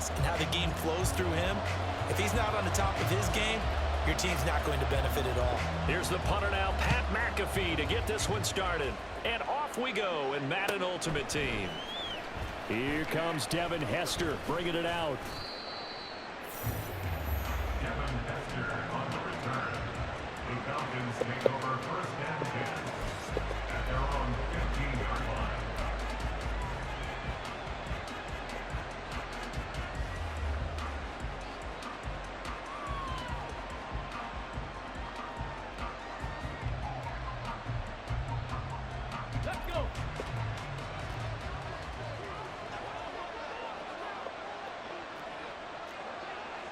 pass and how the game flows through him, if he's not on the top of his game, your team's not going to benefit at all. Here's the punter now, Pat McAfee, to get this one started. And off we go in Madden Ultimate Team. Here comes Devin Hester bringing it out. Devin Hester on the return. The Falcons take over first and 10 at their own 15-yard line. Let's go.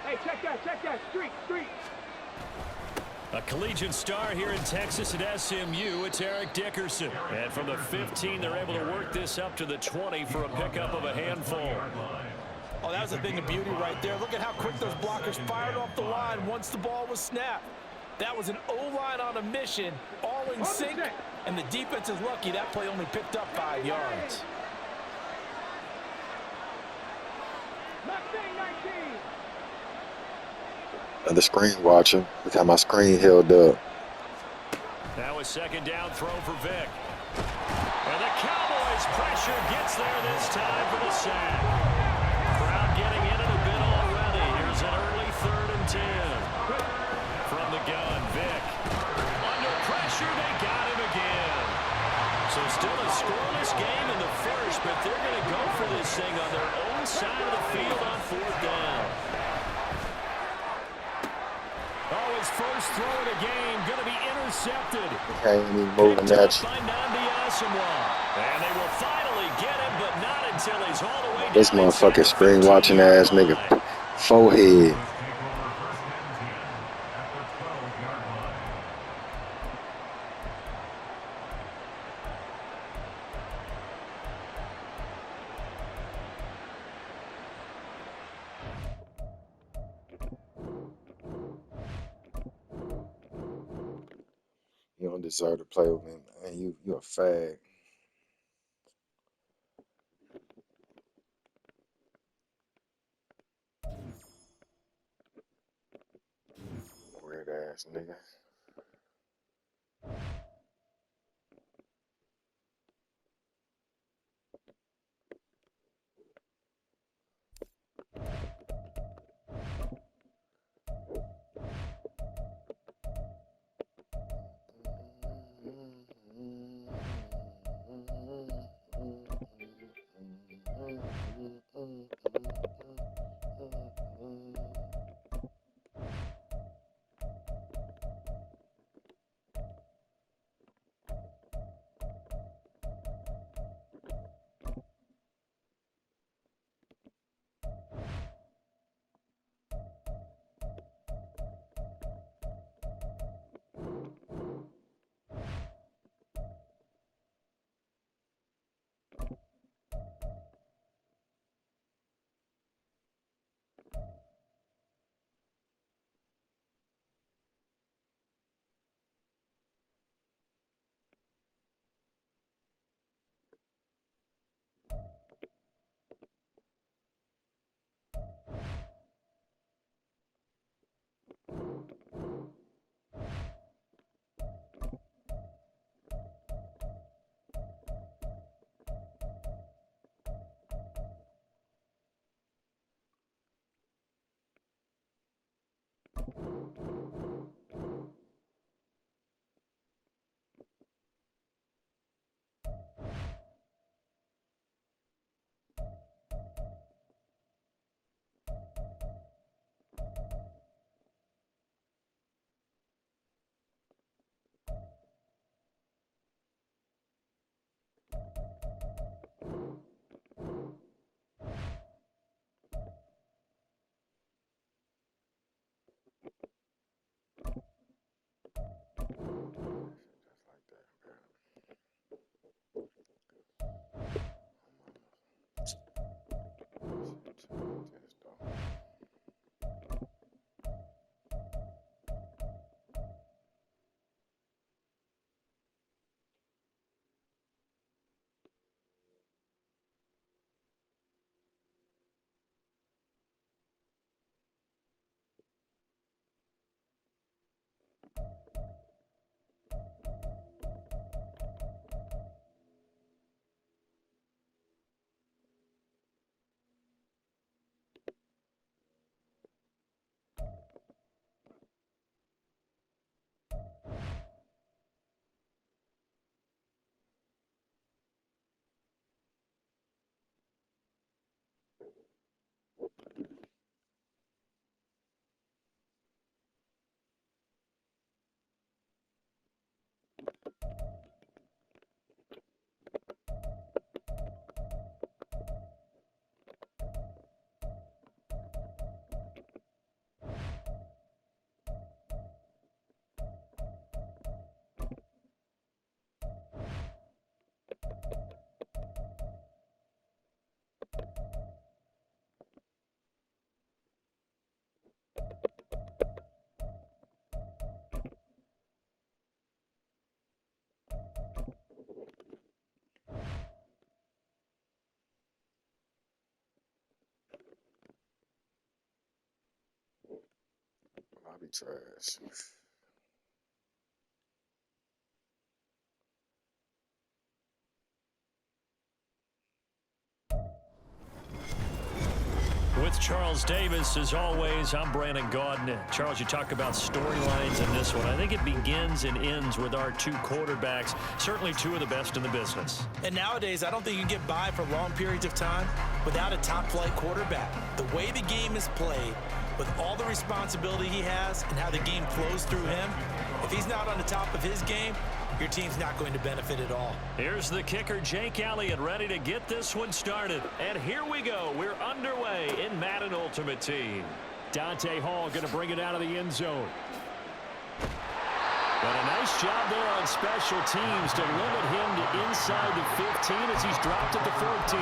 Hey, check that, street. A collegiate star here in Texas at SMU, it's Eric Dickerson. And from the 15, they're able to work this up to the 20 for a pickup of a handful. Oh, that was a thing of beauty right there. Look at how quick those blockers fired off the line once the ball was snapped. That was an O-line on a mission, all in sync, and the defense is lucky that play only picked up 5 yards. The screen watching. Look how my screen held up. Now a second down throw for Vic. And the Cowboys pressure gets there this time for the sack. Crowd getting in it a bit already. Here's an early 3rd and 10. From the gun, Vic. Under pressure, they got him again. So still a scoreless game in the first, but they're going to go for this thing on their own side of the field on 4th down. Oh, his first throw of the game going to be intercepted. Okay, ain't even moving at you. And they will finally get him, but not until he's all the way down. This motherfucking screen watching ass nigga forehead. You don't deserve to play with me, man. You a fag. Weird ass nigga. Trash. With Charles Davis, as always, I'm Brandon Gaudin. Charles, you talk about storylines in this one. I think it begins and ends with our two quarterbacks, certainly two of the best in the business. And nowadays, I don't think you can get by for long periods of time without a top-flight quarterback. The way the game is played, with all the responsibility he has and how the game flows through him, if he's not on the top of his game, your team's not going to benefit at all. Here's the kicker, Jake Elliott, ready to get this one started. And here we go. We're underway in Madden Ultimate Team. Dante Hall going to bring it out of the end zone. But a nice job there on special teams to limit him to inside the 15 as he's dropped at the 14.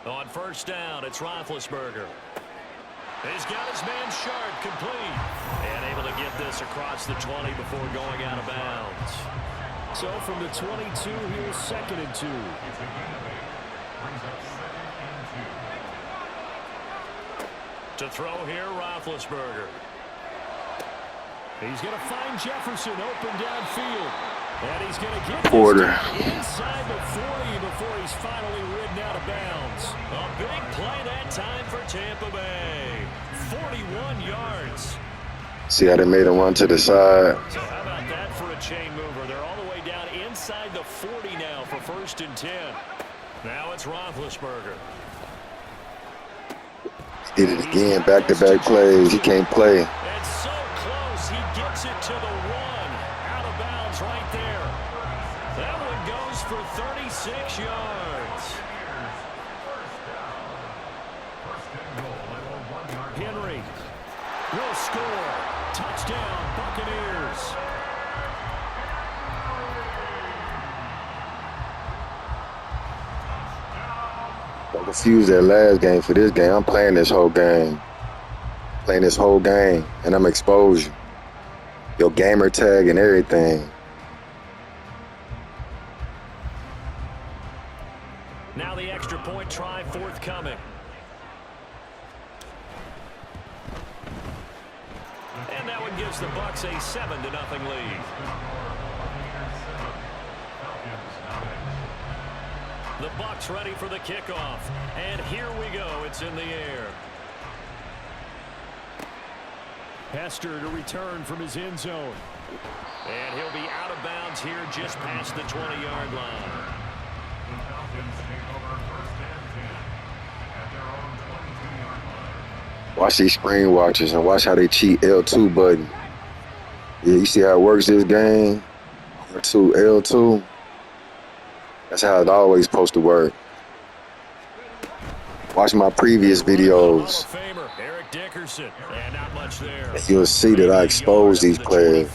On first down, it's Roethlisberger. He's got his man Sharp complete. And able to get this across the 20 before going out of bounds. So from the 22, here's 2nd and 2. To throw here, Roethlisberger. He's going to find Jefferson open downfield. And he's going to get Porter inside the 40 before he's finally ridden out of bounds. A big play that time for Tampa Bay. 41 yards. See how they made him run to the side? So how about that for a chain mover? They're all the way down inside the 40 now for 1st and 10. Now it's Roethlisberger. Did it again, back-to-back plays. He can't play. And so close, he gets it to the 1. Out of bounds right there. That one goes for 36 yards. Henry will score. Touchdown, Buccaneers. I confused that last game for this game. I'm playing this whole game. Playing this whole game, and I'm exposure. Your gamer tag and everything. Now the extra point try forthcoming. And that one gives the Bucs a 7-0 lead. The Bucs ready for the kickoff. And here we go. It's in the air. Hester to return from his end zone. And he'll be out of bounds here just past the 20-yard line. The Falcons take over 1st and 10 at their own 22-yard line. Watch these screen watchers and watch how they cheat L2 button. Yeah, you see how it works this game? R2, L2. That's how it's always supposed to work. Watch my previous videos. You'll see that I expose these players.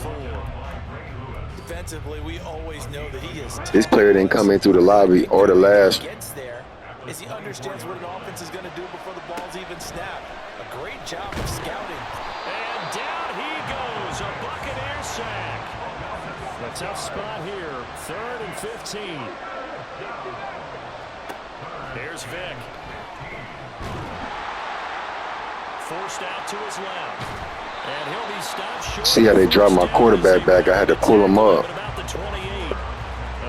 Defensively, we always know that he is. This player didn't come in through the lobby or the last. Gets there as he understands what an offense is going to do before the ball's even snapped. A great job of scouting. And down he goes, a Buccaneer sack. A tough spot here, 3rd and 15. Here's Vick. Forced out to his left. And he'll be stopped short. See how they dropped my quarterback back. I had to pull him up. About the 28.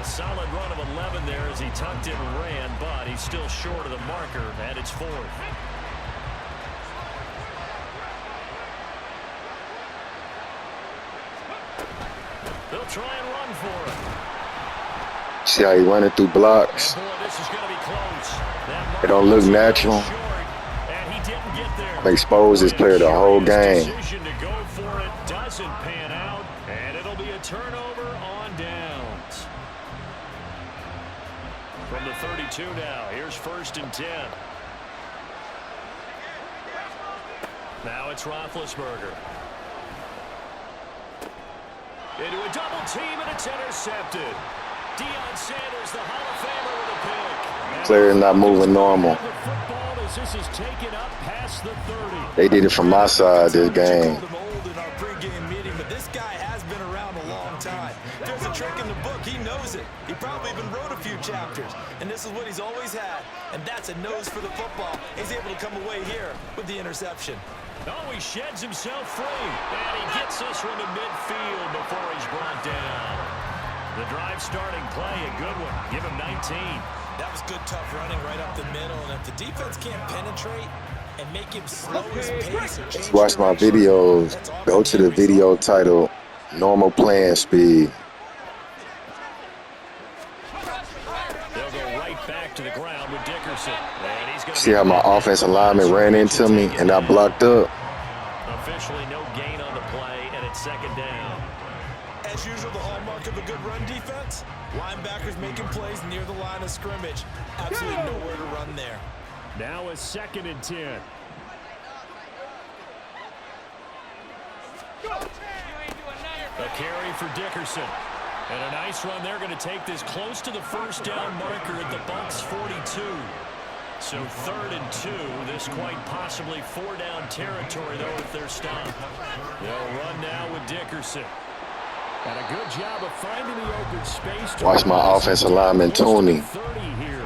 A solid run of 11 there as he tucked it and ran, but he's still short of the marker, and it's 4th. They'll try and run for it. See how he running through blocks? Boy, this is going to be close. It don't look natural. I'm expose this player the whole game. Decision to go for it doesn't pan out, and it'll be a turnover on downs. From the 32 now, here's 1st and 10. Now it's Roethlisberger. Into a double team, and it's intercepted. Deion Sanders, the Hall of Famer, with a pick. Player not moving normal. Football as this is taken up past the 30. They did it from my side this game. Called him old in our pregame meeting, but this guy has been around a long time. There's a trick in the book. He knows it. He probably even wrote a few chapters. And this is what he's always had. And that's a nose for the football. He's able to come away here with the interception. Oh, he sheds himself free. And he gets this one to midfield before he's brought down. The drive starting play, a good one. Give him 19. That was good, tough running right up the middle. And if the defense can't penetrate and make him slow his pace or change Watch my videos. Go to the video title, normal playing speed. They'll go right back to the ground with Dickerson. And he's going to See how my offensive lineman ran into me and I blocked up? Officially no gain on the play, and it's second down. As usual, the hallmark of a good run defense, linebackers making plays near the line of scrimmage. Absolutely nowhere to run there. Now a 2nd and 10. A carry for Dickerson. And a nice run. They're going to take this close to the first down marker at the Bucs 42. So 3rd and 2. This quite possibly 4-down territory, though, if they're stopped. They'll run now with Dickerson. And a good job of finding the open space. Watch my offensive lineman, Tony. 30 here.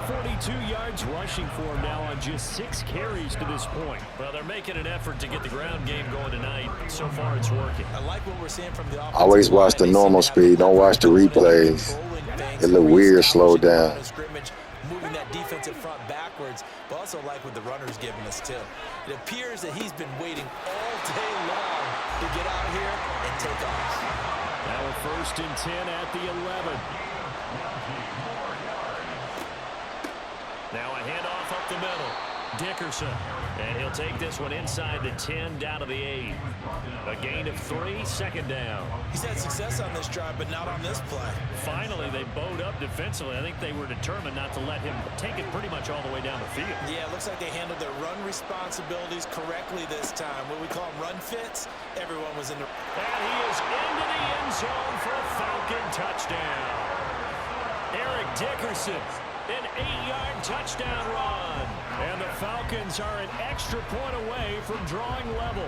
42 yards rushing for him now on just 6 carries to this point. Well, they're making an effort to get the ground game going tonight. So far, it's working. I like what we're seeing from the offense. Always watch the normal speed. Don't watch the replays. It look weird, slow down. Moving that defensive front backwards, but also like what the runner's giving us too. It appears that he's been waiting all day long to get out here and take off. Now a 1st and 10 at the 11. Now a handoff up the middle. Dickerson. And he'll take this one inside the 10 down to the 8. A gain of 3, 2nd down. He's had success on this drive, but not on this play. Finally, they bowed up defensively. I think they were determined not to let him take it pretty much all the way down the field. Yeah, it looks like they handled their run responsibilities correctly this time. What we call run fits, everyone was in the... And he is into the end zone for a Falcon touchdown. Eric Dickerson, an 8-yard touchdown run. And the Falcons are an extra point away from drawing level.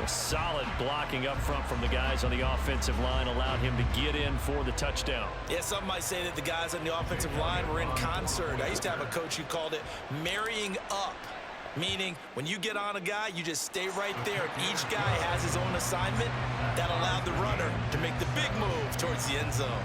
A solid blocking up front from the guys on the offensive line allowed him to get in for the touchdown. Yeah, some might say that the guys on the offensive line were in concert. I used to have a coach who called it marrying up, meaning when you get on a guy, you just stay right there. Each guy has his own assignment. That allowed the runner to make the big move towards the end zone.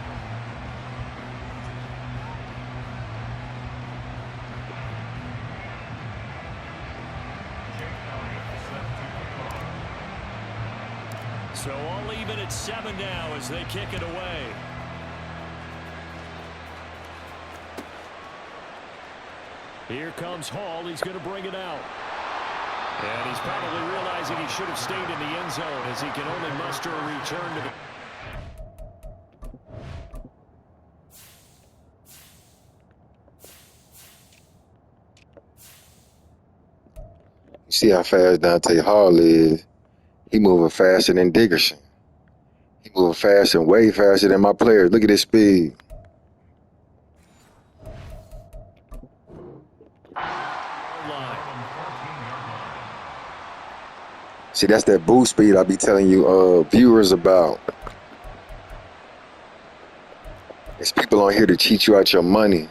So all even at 7 now as they kick it away. Here comes Hall. He's going to bring it out. And he's probably realizing he should have stayed in the end zone as he can only muster a return to the... You see how fast Dante Hall is. He moving faster than Dickerson. He moving faster and way faster than my players. Look at his speed. See, that's that boost speed I be telling you viewers about. There's people on here to cheat you out your money.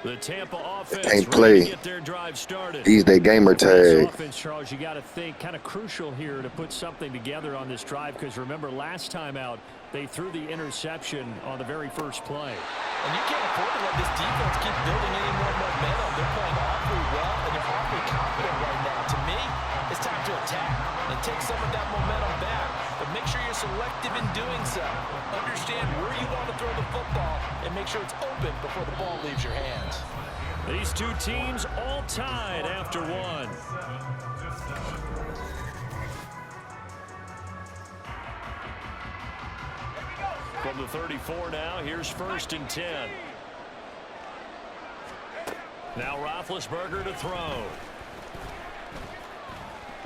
The Tampa offense can't play. Get their drive started. These they gamer tag. Offense, Charles, you got to think kind of crucial here to put something together on this drive because remember last time out they threw the interception on the very first play. And you can't afford to let this defense keep building any more momentum. They're playing awfully well and they're awfully confident right now. To me, it's time to attack and take some of that momentum back. But make sure you're selective in doing so. Understand where you want to throw the football and make sure it's open before the ball leaves your hands. These two teams all tied after one. From the 34 now, here's 1st and 10. Now Roethlisberger to throw.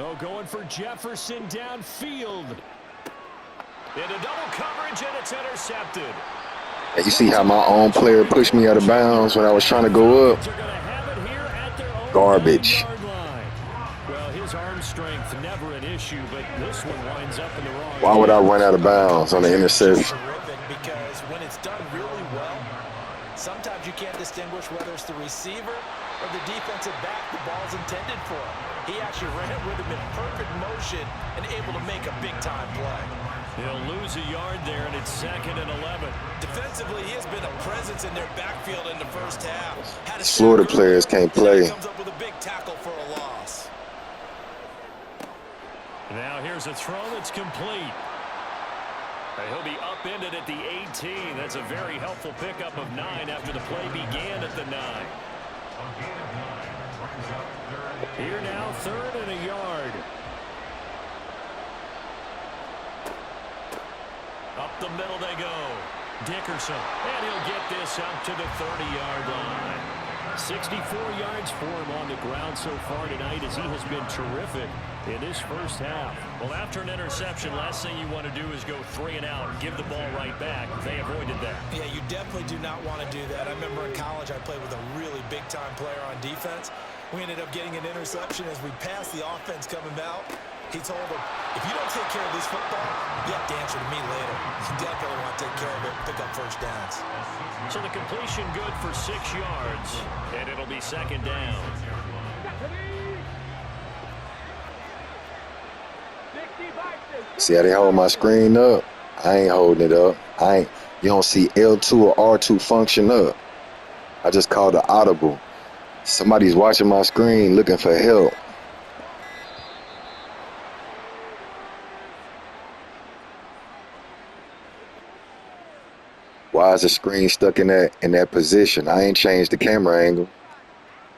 Oh, going for Jefferson downfield. Into double coverage, and it's intercepted. And you see how my own player pushed me out of bounds when I was trying to go up? Garbage. Well, his arm strength never an issue, but this one winds up in the wrong. Why would I run out of bounds on the interception? Terrific, because when it's done really well, sometimes you can't distinguish whether it's the receiver or the defensive back the ball's intended for. He actually ran it with him in perfect motion and able to make a big-time play. He'll lose a yard there, and it's 2nd and 11. Defensively, he has been a presence in their backfield in the first half. Florida players can't play. Comes up with a big tackle for a loss. Now here's a throw that's complete. He'll be upended at the 18. That's a very helpful pickup of 9 after the play began at the 9. Here now, 3rd and a yard. Up the middle they go. Dickerson, and he'll get this out to the 30-yard line. 64 yards for him on the ground so far tonight, as he has been terrific in this first half. Well, after an interception, last thing you want to do is go 3 and out and give the ball right back. They avoided that. Yeah, you definitely do not want to do that. I remember in college I played with a really big-time player on defense. We ended up getting an interception as we passed the offense coming out. He told him, if you don't take care of this football, you have to answer to me later. You definitely want to take care of it, pick up first downs. So the completion good for 6 yards, and it'll be 2nd down. See how they hold my screen up? I ain't holding it up. You don't see L2 or R2 function up. I just called it audible. Somebody's watching my screen looking for help. Why is the screen stuck in that position? I ain't changed the camera angle.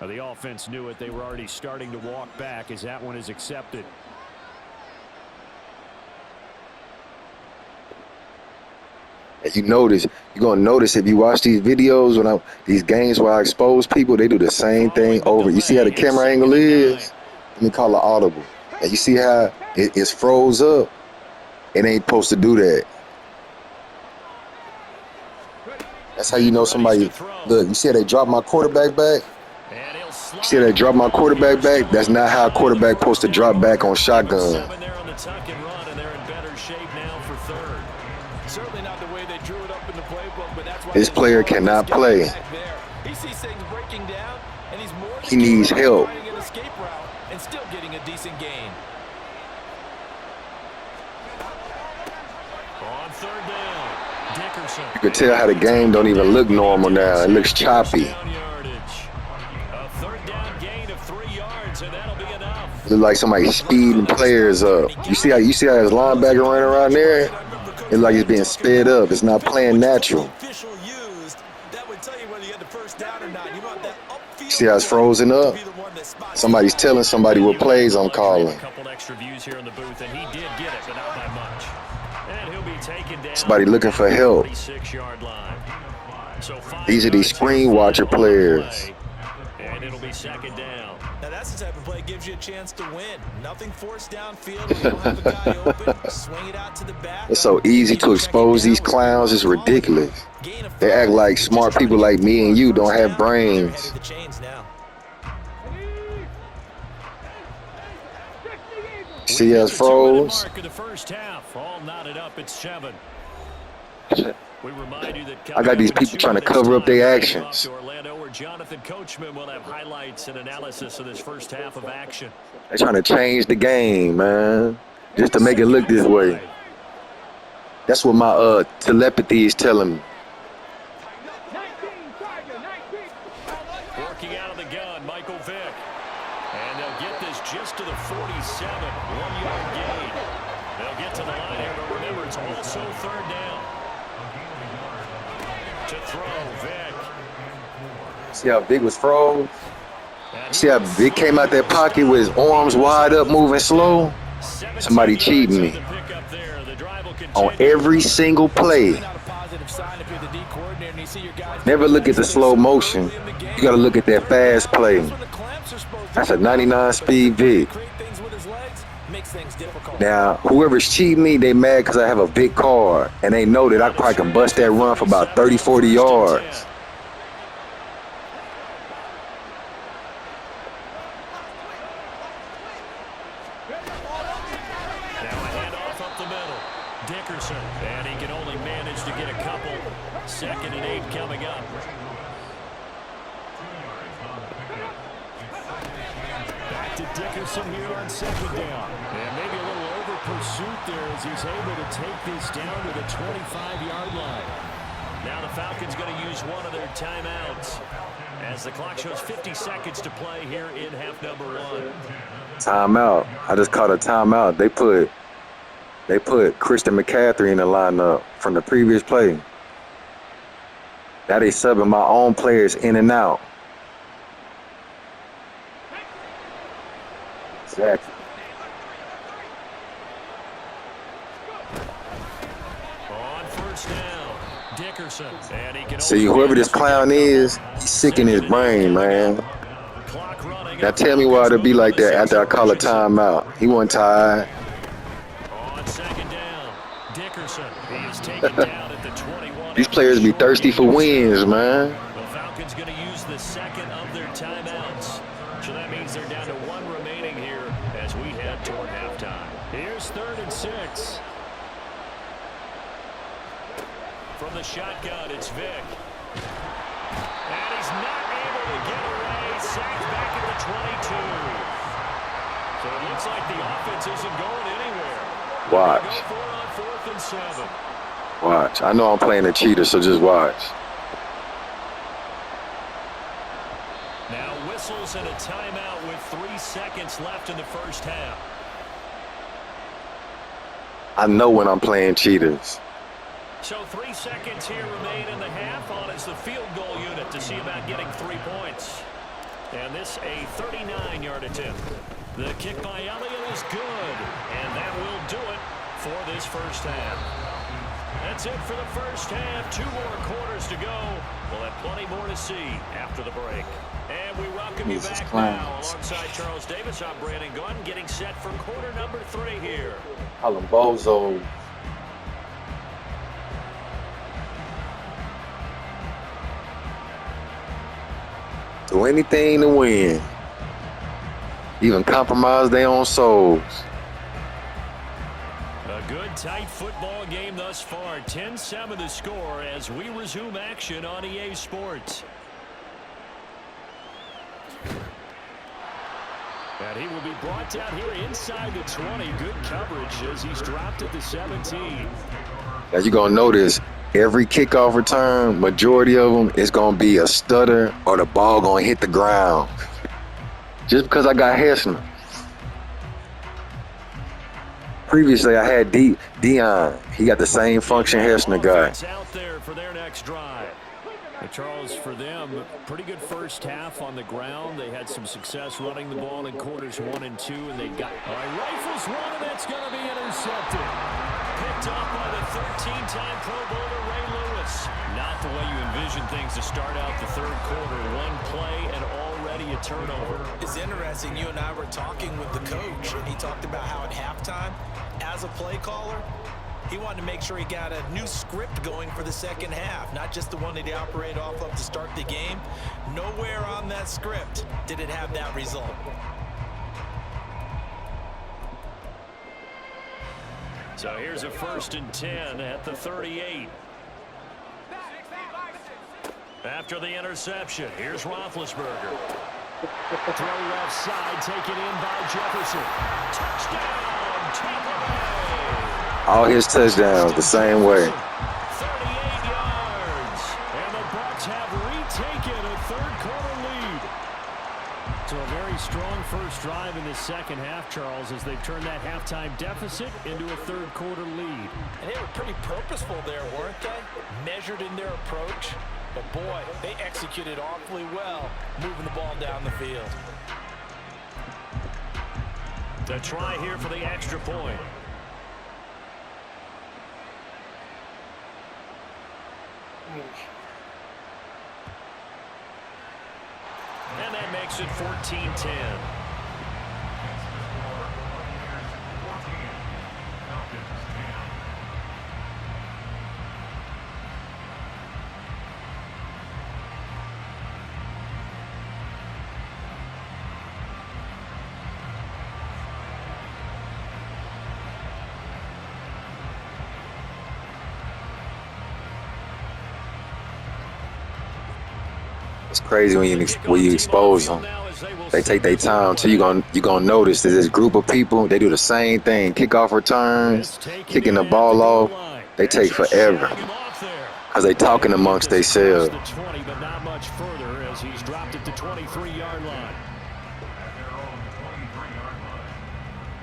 The offense knew it. They were already starting to walk back as that one is accepted. And you're gonna notice if you watch these videos these games where I expose people, they do the same thing over. You see how the camera angle is? Let me call it audible. And you see how it's froze up? It ain't supposed to do that. That's how you know somebody. Look, you see how they drop my quarterback back? You see how they drop my quarterback back? That's not how a quarterback supposed to drop back on shotgun. This player cannot play. He needs help. And still getting a decent gain. On 3rd down, Dickerson. You can tell how the game don't even look normal now. It looks choppy. A 3rd down gain of 3 yards, and that'll be enough. Look like somebody speeding players up. You see how his linebacker running around there? It's like it's being sped up. It's not playing natural. See how it's frozen up? Somebody's telling somebody what plays I'm calling. A couple extra views here in the booth, and he did get it, but not by much. And he'll be taken down. Somebody looking for help. 46-yard line. So These are these screen watcher players. And it'll be 2nd down. Now that's the type of play that gives you a chance to win. Nothing forced downfield. You don't have a guy open. Swing it out to the back. It's so easy to expose these clowns. It's ridiculous. They act like smart people like me and you don't have brains. See how it's froze? The first half, all knotted up at 7. We remind you that I got these people trying to cover up their actions. Orlando, where Jonathan Coachman will have highlights and analysis of this first half of action. They're trying to change the game, man, just to make it look this way. That's what my telepathy is telling me. Working out of the gun, Michael Vick. And they'll get this just to the 47, 1-yard gain. They'll get to the line here, but remember, it's also 3rd down. To throw, Vick. See how Vick was froze? See how Vick came out that pocket with his arms wide up, moving slow? Somebody cheating me. On every single play. Never look at the slow motion. You got to look at that fast play. That's a 99 speed Vick. makes things difficult. Now, whoever's cheating me, they mad because I have a big card. And they know that I probably can bust that run for about 30, 40 yards. Dickerson, and he can only manage to get a couple. 2nd and 8 coming up. Back to Dickerson here on 2nd down. And maybe a little over pursuit there as he's able to take this down to the 25-yard line. Now the Falcons going to use one of their timeouts as the clock shows 50 seconds to play here in half number 1. Timeout. I just caught a timeout. They put Christian McCaffrey in the lineup from the previous play. Now they subbing my own players in and out. Exactly. On 1st down, Dickerson. And he can see, whoever this clown is, he's sick in his brain, man. Now tell me why it'll be like that after I call a timeout. He wasn't tired. On 2nd down, Dickerson. He is taken down at the 21. These players be thirsty for wins, man. The Falcons going to use the 2nd of their timeouts. So that means they're down to 1 remaining here as we head toward halftime. Here's 3rd and 6. From the shotgun, it's Vick. And he's not able to get away. Sacked back at the 22. So it looks like the offense isn't going anywhere. Watch. Go for it on 4th and 7. Watch. I know I'm playing a cheater, so just watch. Now whistles and a timeout with 3 seconds left in the first half. I know when I'm playing cheaters. So 3 seconds here remain in the half. On is the field goal unit to see about getting 3 points. And this a 39-yard attempt. The kick by Elliott is good. And that will do it for this first half. That's it for the first half. 2 more quarters to go. We'll have plenty more to see after the break. And we welcome you back now. Alongside Charles Davis, I'm Brandon Gunn, getting set for quarter number 3 here. Call them bozos. Do anything to win. Even compromise their own souls. A good, tight football game thus far. 10-7 the score as we resume action on EA Sports. And he will be brought down here inside the 20. Good coverage as he's dropped at the 17. As you're going to notice, every kickoff return, majority of them, is going to be a stutter or the ball going to hit the ground. Just because I got Hessner. Previously, I had Dion. He got the same function Hessner got. Out there for their next drive. Charles, for them, pretty good first half on the ground. They had some success running the ball in quarters 1 and 2, and they got rifles one, and that's going to be intercepted. Picked up by the 13-time Pro Bowler Ray Lewis. Not the way you envision things to start out the third quarter. 1 play and already a turnover. It's interesting. You and I were talking with the coach, and he talked about how at halftime, as a play caller, he wanted to make sure he got a new script going for the second half, not just the one that he operated off of to start the game. Nowhere on that script did it have that result. So here's a 1st and 10 at the 38. After the interception, here's Roethlisberger. Throw left side, taken in by Jefferson. Touchdown, Tampa Bay. All his touchdowns the same way. 38 yards. And the Bucs have retaken a third-quarter lead. So a very strong first drive in the second half, Charles, as they've turned that halftime deficit into a third-quarter lead. And they were pretty purposeful there, weren't they? Measured in their approach. But, boy, they executed awfully well, moving the ball down the field. The try here for the extra point. And that makes it 14-10. It's crazy when you expose them. They take their time till you gonna notice that this group of people, they do the same thing. Kickoff returns, kicking the ball off, they take forever because they talking amongst themselves. The 20, but not much further as he's dropped it to 23-yard line.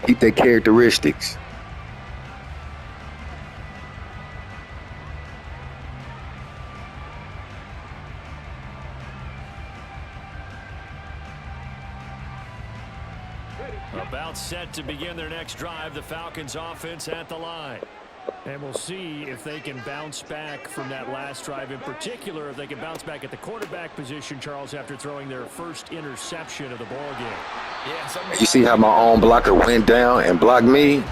Keep their characteristics. About set to begin their next drive, the Falcons offense at the line. And we'll see if they can bounce back from that last drive. In particular, if they can bounce back at the quarterback position, Charles, after throwing their first interception of the ball game. You see how my own blocker went down and blocked me?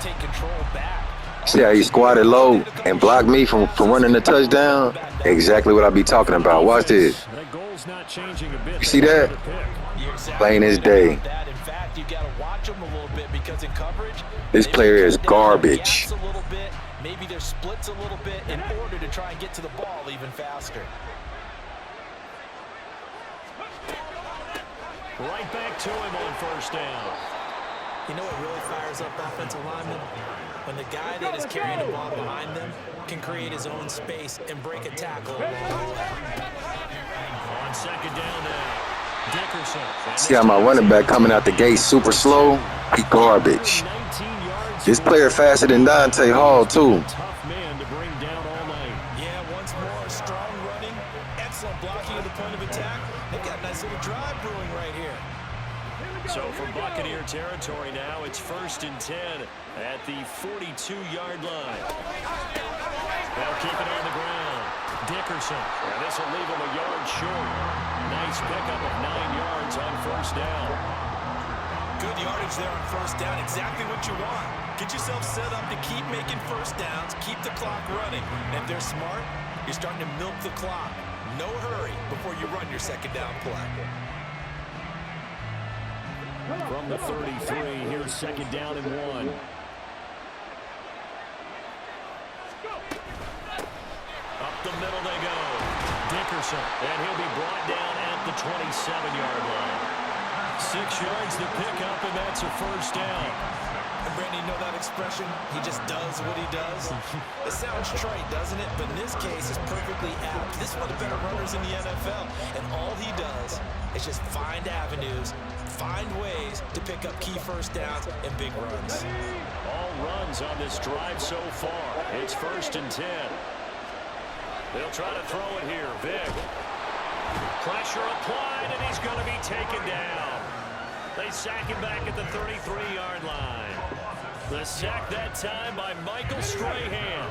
See how he squatted low and blocked me from running the touchdown? Exactly what I be talking about. Watch this. That goal's not changing a bit. You see that? Plain as day. In fact, you got to watch them a little bit because in coverage, This player is garbage. Maybe their splits a little bit in order to try and get to the ball even faster. Right back to him on first down. You know what really fires up offensive linemen? When the guy that is carrying the ball behind them can create his own space and break a tackle along the way. On second down now, Dickerson. See how my running back coming out the gate super slow? He garbage. This player faster than Dante Hall, too. Tough man to bring down all night. Yeah, once more, strong running, excellent blocking at the point of attack. They've got a nice little drive brewing right here. So from Buccaneer territory now, it's 1st and 10 at the 42-yard line. They'll keep it on the ground. Dickerson. And this will leave him a yard short. Nice pickup of 9 yards on first down. Good yardage there on first down. Exactly what you want. Get yourself set up to keep making first downs, keep the clock running. And if they're smart, you're starting to milk the clock. No hurry before you run your second down play. From the 33, here's second down and 1. Up the middle they go. Dickerson, and he'll be brought down at the 27-yard line. 6 yards to pick up, and that's a first down. And Brandon, you know that expression? He just does what he does. It sounds trite, doesn't it? But in this case, it's perfectly apt. This is one of the better runners in the NFL. And all he does is just find avenues, find ways to pick up key first downs and big runs. All runs on this drive so far. It's 1st and 10. They'll try to throw it here. Vic. Pressure applied, and he's going to be taken down. They sack him back at the 33-yard line. The sack that time by Michael Strahan.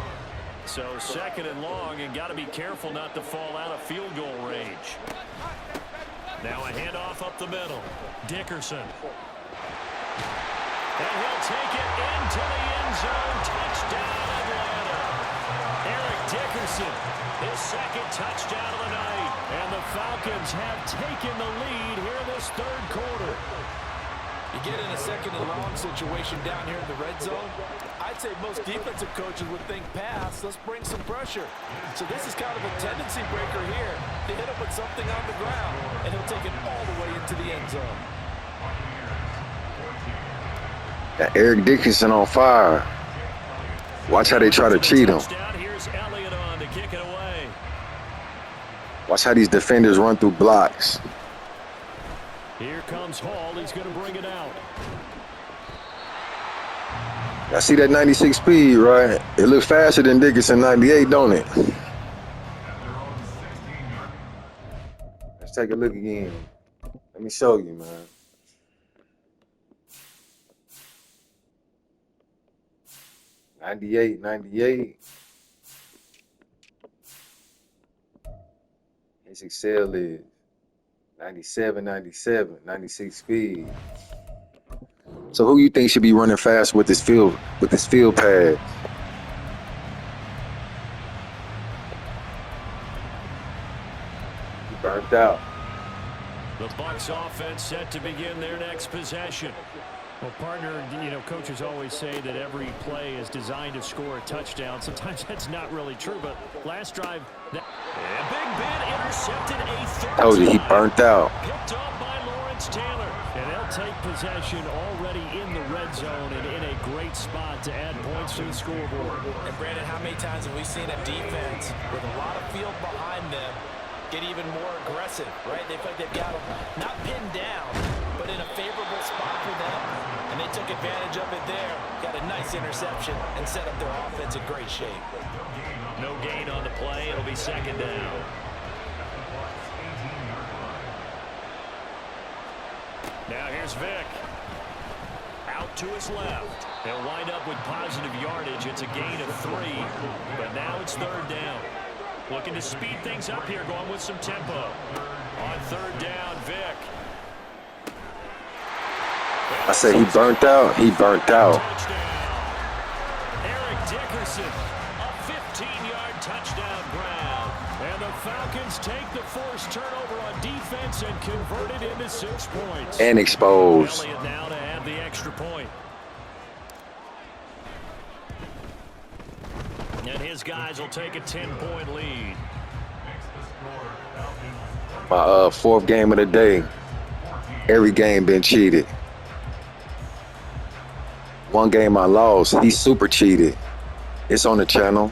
So 2nd and long, and got to be careful not to fall out of field goal range. Now a handoff up the middle. Dickerson. And he'll take it into the end zone. Touchdown, Atlanta. Eric Dickerson, his 2nd touchdown of the night. And the Falcons have taken the lead here in this 3rd quarter. You get in a 2nd and long situation down here in the red zone, I'd say most defensive coaches would think pass, let's bring some pressure. So this is kind of a tendency breaker here to hit him with something on the ground, and he'll take it all the way into the end zone. Got Eric Dickerson on fire. Watch how they try to cheat him. Here's Elliott on to kick it away. Watch how these defenders run through blocks. Here comes Hall. He's going to bring it out. I see that 96 speed, right? It looks faster than Dickerson 98, don't it? Let's take a look again. Let me show you, man. '98. His excel is 97, 96 speed. So who you think should be running fast with this field pad? He burnt out. The Bucs offense set to begin their next possession. Well, partner, you know, coaches always say that every play is designed to score a touchdown. Sometimes that's not really true, but last drive, Big Ben intercepted a third Told you he time. burnt out. Picked up by Lawrence Taylor. And they'll take possession already in the red zone and in a great spot to add points to the scoreboard. And Brandon, how many times have we seen a defense with a lot of field behind them get even more aggressive, right? They feel like they've got them not pinned down, but in a favorable spot for them. And they took advantage of it there. Got a nice interception and set up their offense in great shape. No gain on the play. It'll be second down. Now here's Vic. Out to his left. They'll wind up with positive yardage. It's a gain of 3, but now it's third down. Looking to speed things up here, going with some tempo. On third down, Vic. I said he burnt out. He burnt out. Touchdown. Eric Dickerson, a 15-yard touchdown grab. And the Falcons take the forced turnover on defense and convert it into 6 points. And exposed. Elliott now to add the extra point. And his guys will take a 10-point lead. My fourth game of the day. Every game been cheated. One game I lost. He super cheated. It's on the channel.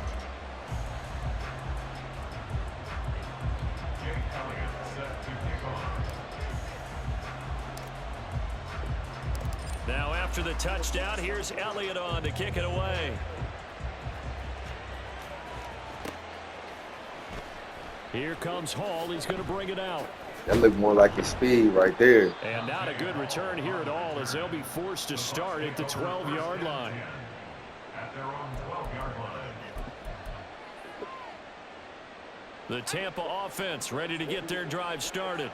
Now after the touchdown, here's Elliott on to kick it away. Here comes Hall. He's going to bring it out. That looked more like his speed right there. And not a good return here at all as they'll be forced to start at the 12-yard line. At their own 12-yard line. The Tampa offense ready to get their drive started.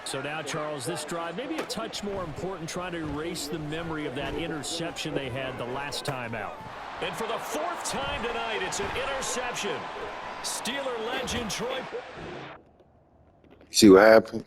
So now, Charles, this drive maybe a touch more important, trying to erase the memory of that interception they had the last time out. And for the 4th time tonight, it's an interception. Steeler legend Troy. See what happened?